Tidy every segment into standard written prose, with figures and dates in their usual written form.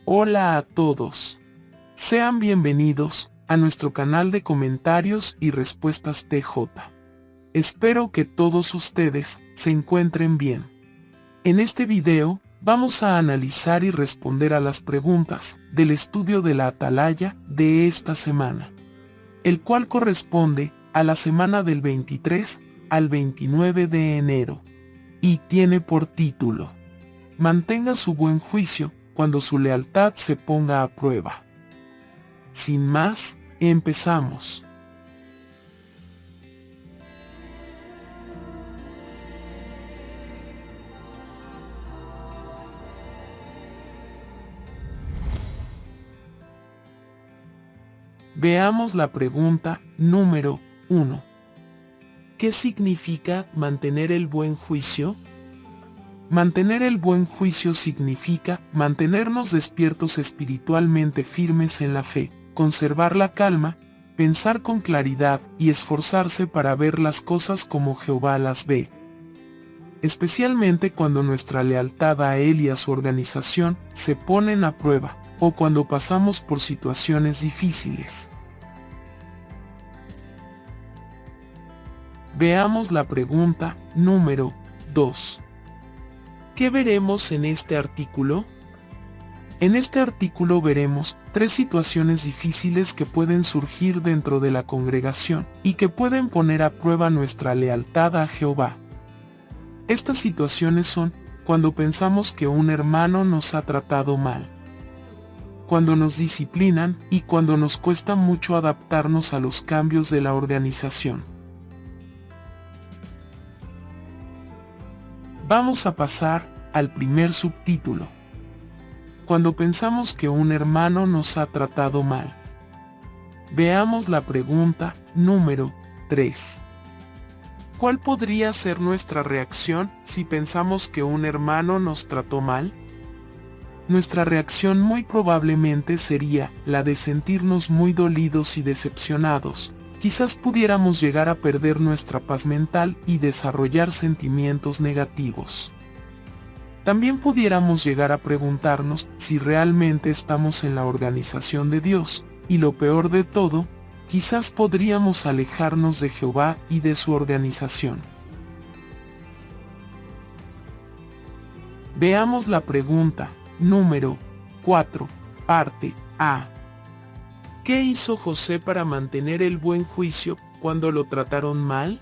Hola a todos. Sean bienvenidos a nuestro canal de comentarios y respuestas TJ. Espero que todos ustedes se encuentren bien. En este video, vamos a analizar y responder a las preguntas del estudio de la Atalaya de esta semana, el cual corresponde a la semana del 23 al 29 de enero, y tiene por título: Mantenga su buen juicio cuando su lealtad se ponga a prueba. Sin más, empezamos. Veamos la pregunta número 1. ¿Qué significa mantener el buen juicio? Mantener el buen juicio significa mantenernos despiertos espiritualmente firmes en la fe, conservar la calma, pensar con claridad y esforzarse para ver las cosas como Jehová las ve. Especialmente cuando nuestra lealtad a Él y a su organización se ponen a prueba, o cuando pasamos por situaciones difíciles. Veamos la pregunta número 2. ¿Qué veremos en este artículo? En este artículo veremos 3 situaciones difíciles que pueden surgir dentro de la congregación y que pueden poner a prueba nuestra lealtad a Jehová. Estas situaciones son cuando pensamos que un hermano nos ha tratado mal, cuando nos disciplinan y cuando nos cuesta mucho adaptarnos a los cambios de la organización. Vamos a pasar al primer subtítulo. Cuando pensamos que un hermano nos ha tratado mal. Veamos la pregunta número 3. ¿Cuál podría ser nuestra reacción si pensamos que un hermano nos trató mal? Nuestra reacción muy probablemente sería la de sentirnos muy dolidos y decepcionados. Quizás pudiéramos llegar a perder nuestra paz mental y desarrollar sentimientos negativos. También pudiéramos llegar a preguntarnos si realmente estamos en la organización de Dios, y lo peor de todo, quizás podríamos alejarnos de Jehová y de su organización. Veamos la pregunta número 4, parte A. ¿Qué hizo José para mantener el buen juicio cuando lo trataron mal?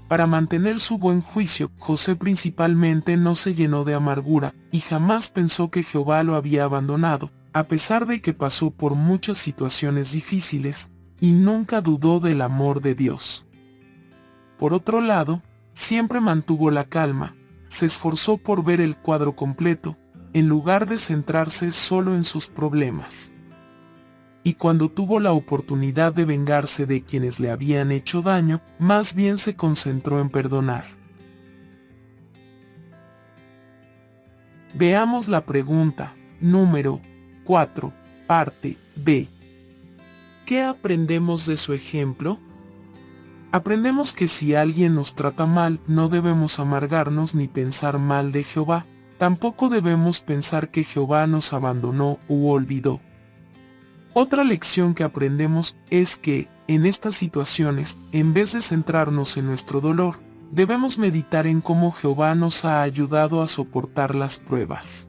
Para mantener su buen juicio, José principalmente no se llenó de amargura, y jamás pensó que Jehová lo había abandonado, a pesar de que pasó por muchas situaciones difíciles, y nunca dudó del amor de Dios. Por otro lado, siempre mantuvo la calma, se esforzó por ver el cuadro completo, en lugar de centrarse solo en sus problemas. Y cuando tuvo la oportunidad de vengarse de quienes le habían hecho daño, más bien se concentró en perdonar. Veamos la pregunta número 4, parte B. ¿Qué aprendemos de su ejemplo? Aprendemos que si alguien nos trata mal, no debemos amargarnos ni pensar mal de Jehová. Tampoco debemos pensar que Jehová nos abandonó u olvidó. Otra lección que aprendemos es que, en estas situaciones, en vez de centrarnos en nuestro dolor, debemos meditar en cómo Jehová nos ha ayudado a soportar las pruebas,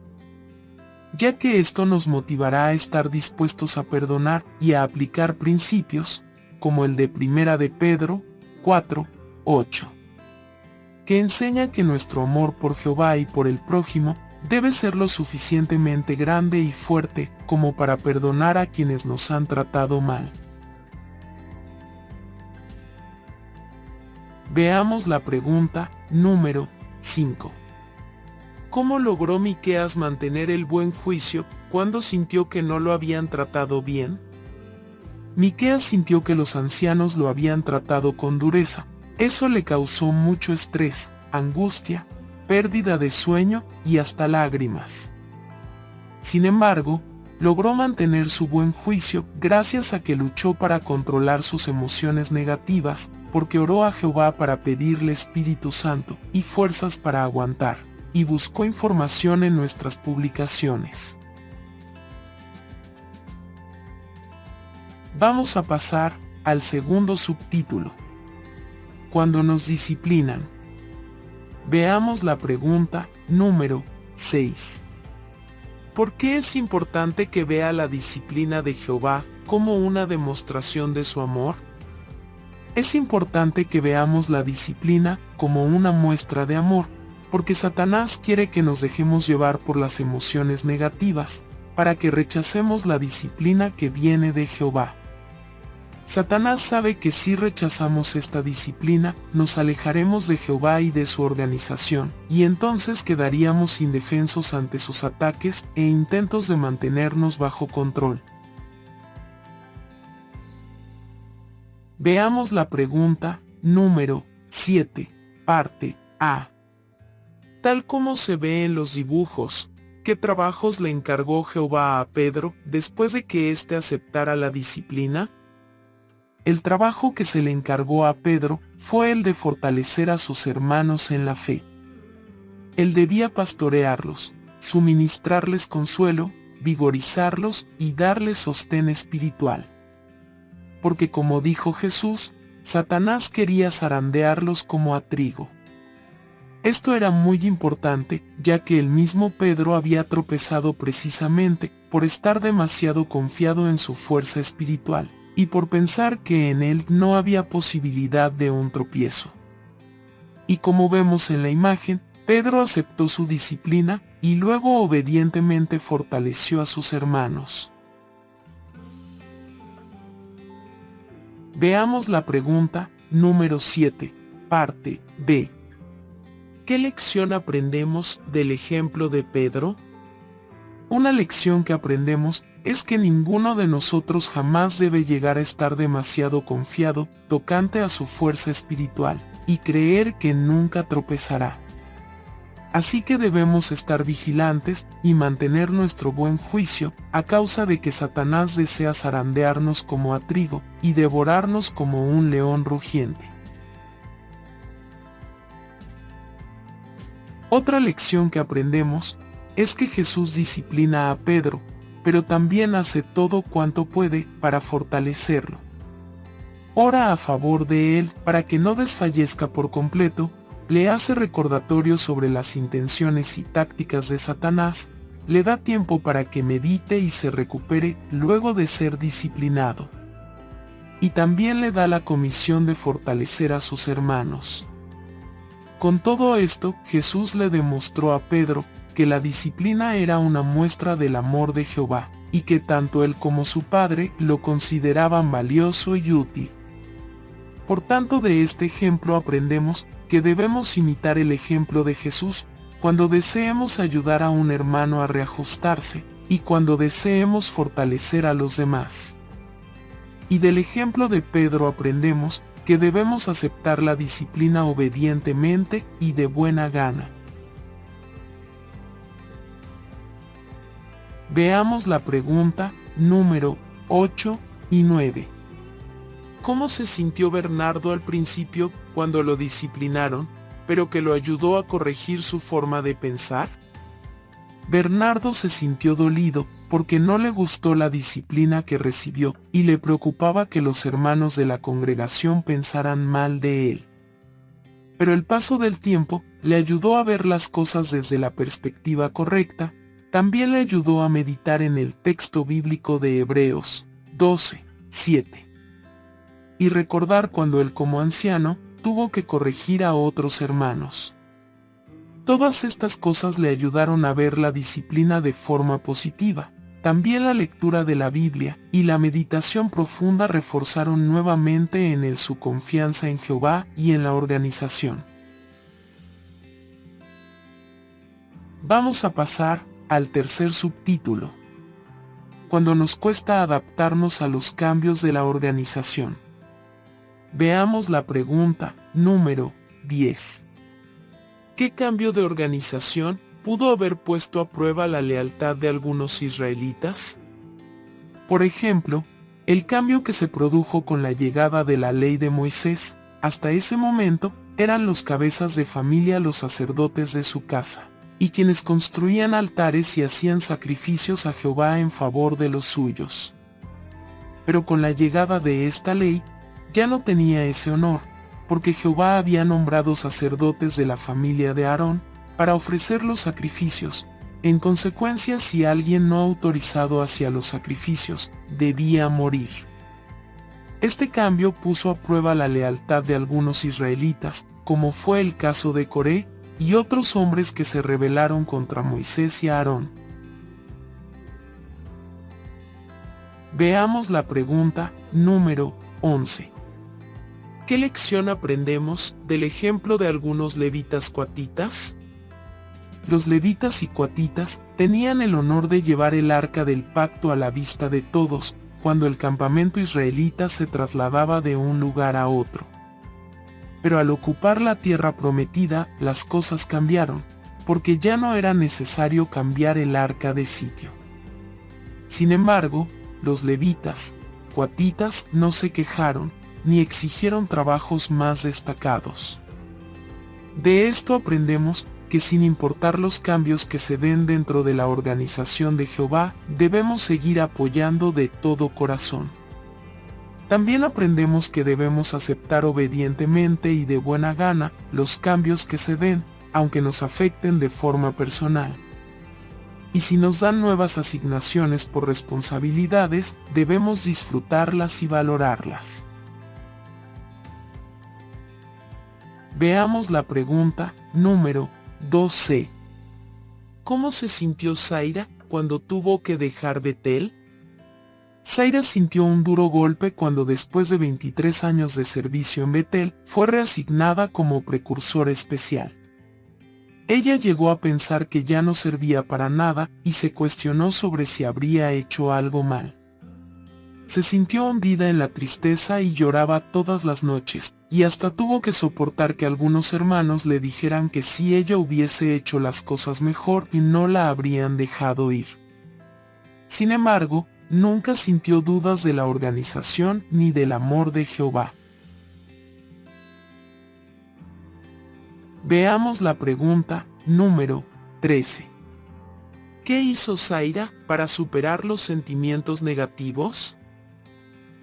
ya que esto nos motivará a estar dispuestos a perdonar y a aplicar principios, como el de 1 de Pedro 4:8, que enseña que nuestro amor por Jehová y por el prójimo debe ser lo suficientemente grande y fuerte como para perdonar a quienes nos han tratado mal. Veamos la pregunta número 5. ¿Cómo logró Miqueas mantener el buen juicio cuando sintió que no lo habían tratado bien? Miqueas sintió que los ancianos lo habían tratado con dureza. Eso le causó mucho estrés, angustia, pérdida de sueño y hasta lágrimas. Sin embargo, logró mantener su buen juicio gracias a que luchó para controlar sus emociones negativas, porque oró a Jehová para pedirle Espíritu Santo y fuerzas para aguantar, y buscó información en nuestras publicaciones. Vamos a pasar al segundo subtítulo. Cuando nos disciplinan. Veamos la pregunta número 6. ¿Por qué es importante que vea la disciplina de Jehová como una demostración de su amor? Es importante que veamos la disciplina como una muestra de amor, porque Satanás quiere que nos dejemos llevar por las emociones negativas, para que rechacemos la disciplina que viene de Jehová. Satanás sabe que si rechazamos esta disciplina, nos alejaremos de Jehová y de su organización, y entonces quedaríamos indefensos ante sus ataques e intentos de mantenernos bajo control. Veamos la pregunta número 7, parte A. Tal como se ve en los dibujos, ¿qué trabajos le encargó Jehová a Pedro después de que éste aceptara la disciplina? El trabajo que se le encargó a Pedro fue el de fortalecer a sus hermanos en la fe. Él debía pastorearlos, suministrarles consuelo, vigorizarlos y darles sostén espiritual. Porque como dijo Jesús, Satanás quería zarandearlos como a trigo. Esto era muy importante, ya que el mismo Pedro había tropezado precisamente por estar demasiado confiado en su fuerza espiritual, y por pensar que en él no había posibilidad de un tropiezo. Y como vemos en la imagen, Pedro aceptó su disciplina, y luego obedientemente fortaleció a sus hermanos. Veamos la pregunta número 7, parte B. ¿Qué lección aprendemos del ejemplo de Pedro? Una lección que aprendemos es que ninguno de nosotros jamás debe llegar a estar demasiado confiado tocante a su fuerza espiritual, y creer que nunca tropezará. Así que debemos estar vigilantes y mantener nuestro buen juicio, a causa de que Satanás desea zarandearnos como a trigo, y devorarnos como un león rugiente. Otra lección que aprendemos es que Jesús disciplina a Pedro, pero también hace todo cuanto puede para fortalecerlo. Ora a favor de él para que no desfallezca por completo, le hace recordatorios sobre las intenciones y tácticas de Satanás, le da tiempo para que medite y se recupere luego de ser disciplinado. Y también le da la comisión de fortalecer a sus hermanos. Con todo esto, Jesús le demostró a Pedro que la disciplina era una muestra del amor de Jehová, y que tanto él como su padre lo consideraban valioso y útil. Por tanto, de este ejemplo aprendemos que debemos imitar el ejemplo de Jesús cuando deseemos ayudar a un hermano a reajustarse, y cuando deseemos fortalecer a los demás. Y del ejemplo de Pedro aprendemos que debemos aceptar la disciplina obedientemente y de buena gana. Veamos la pregunta número 8 y 9. ¿Cómo se sintió Bernardo al principio cuando lo disciplinaron, pero que lo ayudó a corregir su forma de pensar? Bernardo se sintió dolido porque no le gustó la disciplina que recibió y le preocupaba que los hermanos de la congregación pensaran mal de él. Pero el paso del tiempo le ayudó a ver las cosas desde la perspectiva correcta. También le ayudó a meditar en el texto bíblico de Hebreos 12:7 y recordar cuando él como anciano tuvo que corregir a otros hermanos. Todas estas cosas le ayudaron a ver la disciplina de forma positiva. También la lectura de la Biblia y la meditación profunda reforzaron nuevamente en él su confianza en Jehová y en la organización. Vamos a pasar al tercer subtítulo. Cuando nos cuesta adaptarnos a los cambios de la organización. Veamos la pregunta número 10. ¿Qué cambio de organización pudo haber puesto a prueba la lealtad de algunos israelitas? Por ejemplo, el cambio que se produjo con la llegada de la ley de Moisés. Hasta ese momento, eran los cabezas de familia los sacerdotes de su casa, y quienes construían altares y hacían sacrificios a Jehová en favor de los suyos. Pero con la llegada de esta ley, ya no tenía ese honor, porque Jehová había nombrado sacerdotes de la familia de Aarón para ofrecer los sacrificios. En consecuencia, si alguien no autorizado hacia los sacrificios, debía morir. Este cambio puso a prueba la lealtad de algunos israelitas, como fue el caso de Coré y otros hombres que se rebelaron contra Moisés y Aarón. Veamos la pregunta número 11. ¿Qué lección aprendemos del ejemplo de algunos levitas coatitas? Los levitas y coatitas tenían el honor de llevar el arca del pacto a la vista de todos, cuando el campamento israelita se trasladaba de un lugar a otro. Pero al ocupar la tierra prometida, las cosas cambiaron, porque ya no era necesario cambiar el arca de sitio. Sin embargo, los levitas, coatitas, no se quejaron, ni exigieron trabajos más destacados. De esto aprendemos que sin importar los cambios que se den dentro de la organización de Jehová, debemos seguir apoyando de todo corazón. También aprendemos que debemos aceptar obedientemente y de buena gana los cambios que se den, aunque nos afecten de forma personal. Y si nos dan nuevas asignaciones por responsabilidades, debemos disfrutarlas y valorarlas. Veamos la pregunta número 12. ¿Cómo se sintió Zaira cuando tuvo que dejar Betel? Zaira sintió un duro golpe cuando después de 23 años de servicio en Betel, fue reasignada como precursora especial. Ella llegó a pensar que ya no servía para nada y se cuestionó sobre si habría hecho algo mal. Se sintió hundida en la tristeza y lloraba todas las noches, y hasta tuvo que soportar que algunos hermanos le dijeran que si ella hubiese hecho las cosas mejor y no la habrían dejado ir. Sin embargo, nunca sintió dudas de la organización ni del amor de Jehová. Veamos la pregunta número 13. ¿Qué hizo Zaira para superar los sentimientos negativos?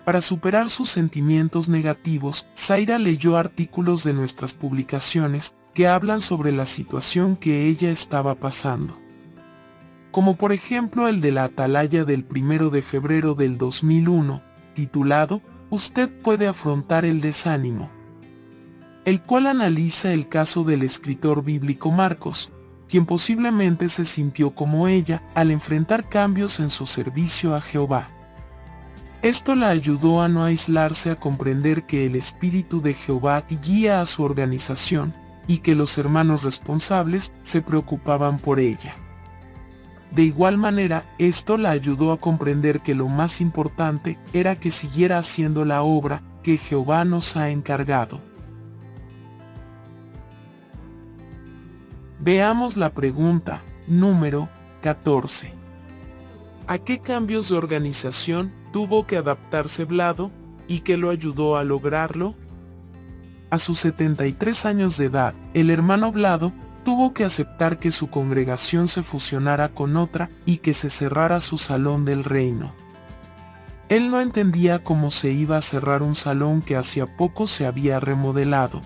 Para superar sus sentimientos negativos, Zaira leyó artículos de nuestras publicaciones que hablan sobre la situación que ella estaba pasando. Como por ejemplo el de la Atalaya del 1 de febrero del 2001, titulado «Usted puede afrontar el desánimo», el cual analiza el caso del escritor bíblico Marcos, quien posiblemente se sintió como ella al enfrentar cambios en su servicio a Jehová. Esto la ayudó a no aislarse, a comprender que el Espíritu de Jehová guía a su organización, y que los hermanos responsables se preocupaban por ella. De igual manera, esto la ayudó a comprender que lo más importante era que siguiera haciendo la obra que Jehová nos ha encargado. Veamos la pregunta número 14. ¿A qué cambios de organización tuvo que adaptarse Vlado y qué lo ayudó a lograrlo? A sus 73 años de edad, el hermano Vlado tuvo que aceptar que su congregación se fusionara con otra y que se cerrara su salón del reino. Él no entendía cómo se iba a cerrar un salón que hacía poco se había remodelado.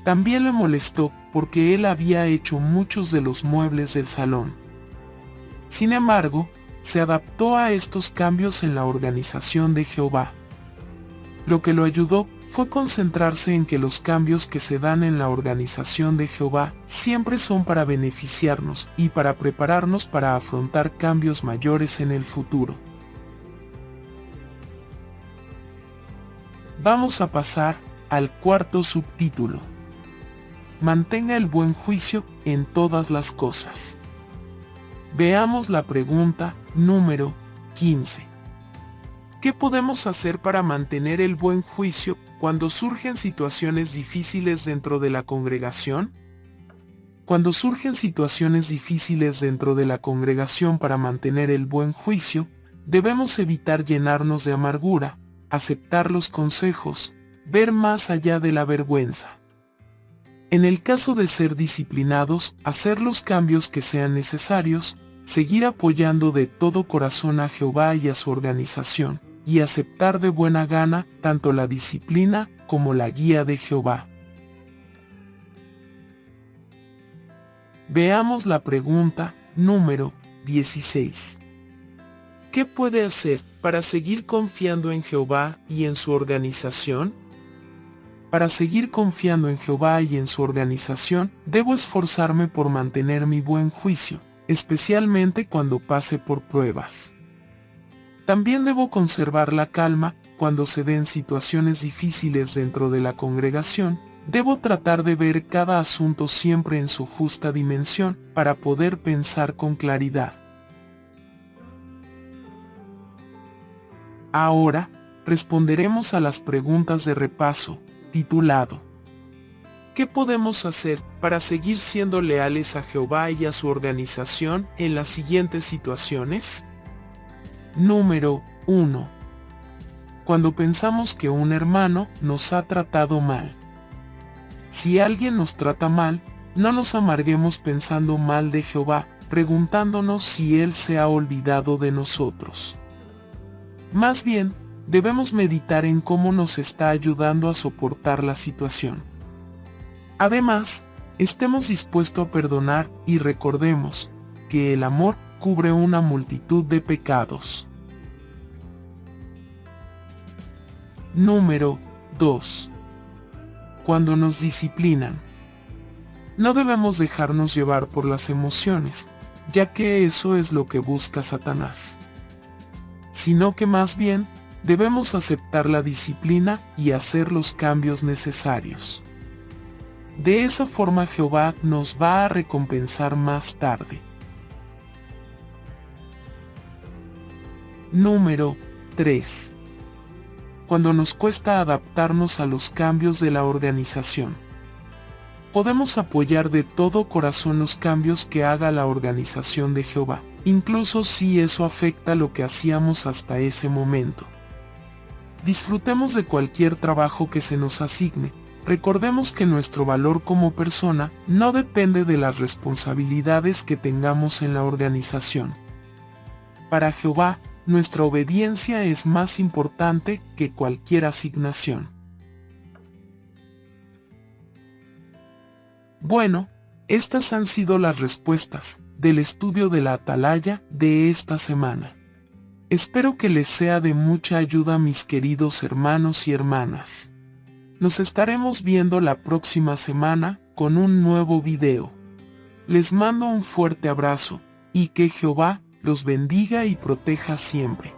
También le molestó porque él había hecho muchos de los muebles del salón. Sin embargo, se adaptó a estos cambios en la organización de Jehová. Lo que lo ayudó fue concentrarse en que los cambios que se dan en la organización de Jehová siempre son para beneficiarnos y para prepararnos para afrontar cambios mayores en el futuro. Vamos a pasar al cuarto subtítulo. Mantenga el buen juicio en todas las cosas. Veamos la pregunta número 15. ¿Qué podemos hacer para mantener el buen juicio cuando surgen situaciones difíciles dentro de la congregación? Cuando surgen situaciones difíciles dentro de la congregación, para mantener el buen juicio, debemos evitar llenarnos de amargura, aceptar los consejos, ver más allá de la vergüenza. En el caso de ser disciplinados, hacer los cambios que sean necesarios, seguir apoyando de todo corazón a Jehová y a su organización, y aceptar de buena gana tanto la disciplina como la guía de Jehová. Veamos la pregunta número 16. ¿Qué puede hacer para seguir confiando en Jehová y en su organización? Para seguir confiando en Jehová y en su organización, debo esforzarme por mantener mi buen juicio, especialmente cuando pase por pruebas. También debo conservar la calma cuando se den situaciones difíciles dentro de la congregación. Debo tratar de ver cada asunto siempre en su justa dimensión para poder pensar con claridad. Ahora, responderemos a las preguntas de repaso, titulado ¿Qué podemos hacer para seguir siendo leales a Jehová y a su organización en las siguientes situaciones? Número 1. Cuando pensamos que un hermano nos ha tratado mal. Si alguien nos trata mal, no nos amarguemos pensando mal de Jehová, preguntándonos si Él se ha olvidado de nosotros. Más bien, debemos meditar en cómo nos está ayudando a soportar la situación. Además, estemos dispuestos a perdonar y recordemos que el amor cubre una multitud de pecados. Número 2. Cuando nos disciplinan. No debemos dejarnos llevar por las emociones, ya que eso es lo que busca Satanás. Sino que más bien, debemos aceptar la disciplina y hacer los cambios necesarios. De esa forma Jehová nos va a recompensar más tarde. Número 3. Cuando nos cuesta adaptarnos a los cambios de la organización. Podemos apoyar de todo corazón los cambios que haga la organización de Jehová, incluso si eso afecta lo que hacíamos hasta ese momento. Disfrutemos de cualquier trabajo que se nos asigne. Recordemos que nuestro valor como persona no depende de las responsabilidades que tengamos en la organización. Para Jehová, nuestra obediencia es más importante que cualquier asignación. Bueno, estas han sido las respuestas del estudio de la Atalaya de esta semana. Espero que les sea de mucha ayuda, mis queridos hermanos y hermanas. Nos estaremos viendo la próxima semana con un nuevo video. Les mando un fuerte abrazo y que Jehová los bendiga y proteja siempre.